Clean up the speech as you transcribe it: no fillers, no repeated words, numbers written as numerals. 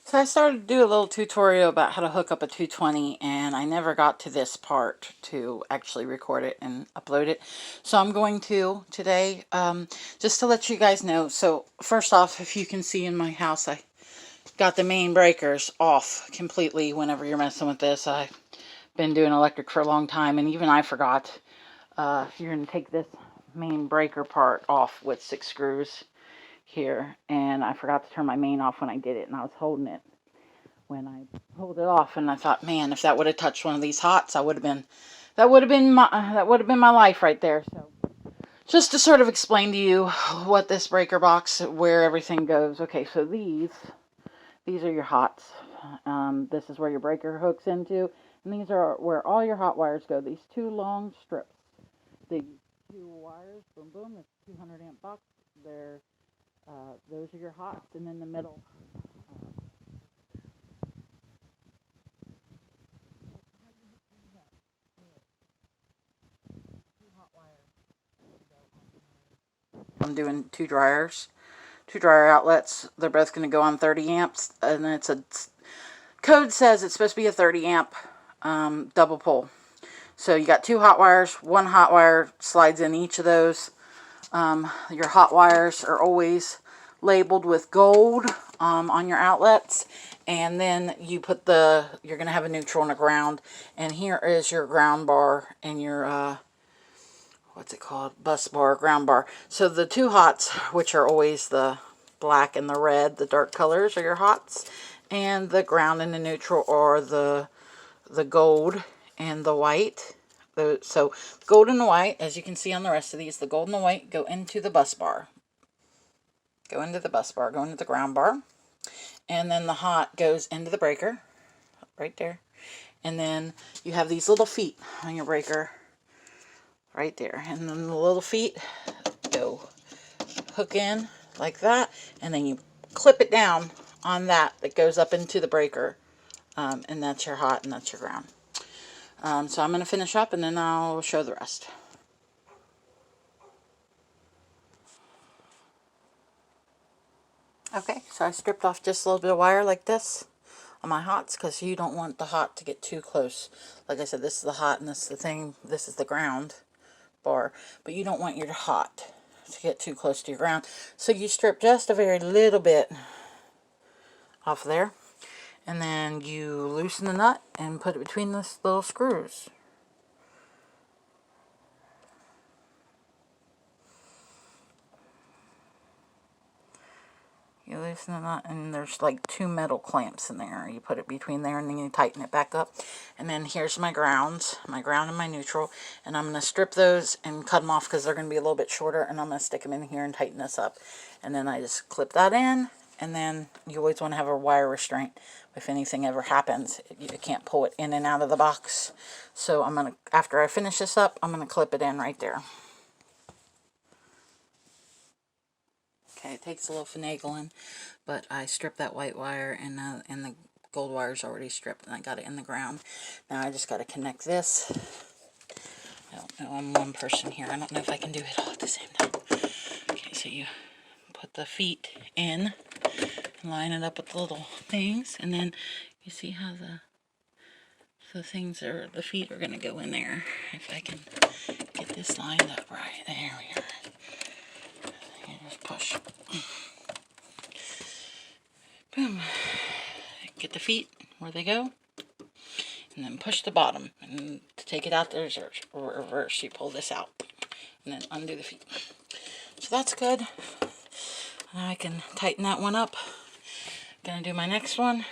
So I started to do a little tutorial about how to hook up a 220, and I never got to this part to actually record it and upload it. So I'm going to today, just to let you guys know. So first off, if you can see in my house, I got the main breakers off completely whenever you're messing with this. I've been doing electric for a long time, and even I forgot. You're going to take this main breaker part off with 6 screws here, and I forgot to turn my main off when I did it, and I was holding it when I pulled it off, and I thought, man, if that would have touched one of these hots, that would have been my life right there. So just to sort of explain to you what this breaker box, where everything goes. Okay, so these are your hots. This is where your breaker hooks into, and these are where all your hot wires go. These 2 long strips. The 2 wires, boom, boom. This 200 amp box. Those are your hots, and in the middle. I'm doing 2 dryers, 2 dryer outlets. They're both going to go on 30 amps, and it's a code says it's supposed to be a 30 amp double pole. So you got 2 hot wires. 1 hot wire slides in each of those. Your hot wires are always labeled with gold on your outlets, and then you put you're going to have a neutral and a ground, and here is your ground bar and your what's it called, bus bar, ground bar. So the 2 hots, which are always the black and the red, the dark colors, are your hots, and the ground and the neutral are the gold and the white. So gold and the white, as you can see on the rest of these, the gold and the white go into the bus bar. Go into the bus bar, go into the ground bar. And then the hot goes into the breaker, right there. And then you have these little feet on your breaker, right there. And then the little feet go hook in like that. And then you clip it down on that goes up into the breaker. And that's your hot and that's your ground. So I'm going to finish up and then I'll show the rest. Okay, so I stripped off just a little bit of wire like this on my hots because you don't want the hot to get too close. Like I said, this is the hot and this is the thing, this is the ground bar, but you don't want your hot to get too close to your ground. So you strip just a very little bit off there, and then you loosen the nut and put it between the little screws. You loosen the nut, and there's like 2 metal clamps in there. You put it between there, and then you tighten it back up. And then here's my grounds, my ground and my neutral. And I'm going to strip those and cut them off because they're going to be a little bit shorter. And I'm going to stick them in here and tighten this up. And then I just clip that in. And then you always want to have a wire restraint. If anything ever happens, you can't pull it in and out of the box. So I'm going to, after I finish this up, I'm going to clip it in right there. Okay, it takes a little finagling, but I stripped that white wire, and the gold wire is already stripped, and I got it in the ground. Now I just got to connect this. I don't know, I'm one person here. I don't know if I can do it all at the same time. Okay, so you put the feet in, line it up with the little things, and then you see how the feet are going to go in there. If I can get this lined up right. There we are. You just push. Boom. Get the feet where they go, and then push the bottom. And to take it out, there's a reverse. You pull this out, and then undo the feet. So that's good. Now I can tighten that one up. Gonna do my next one.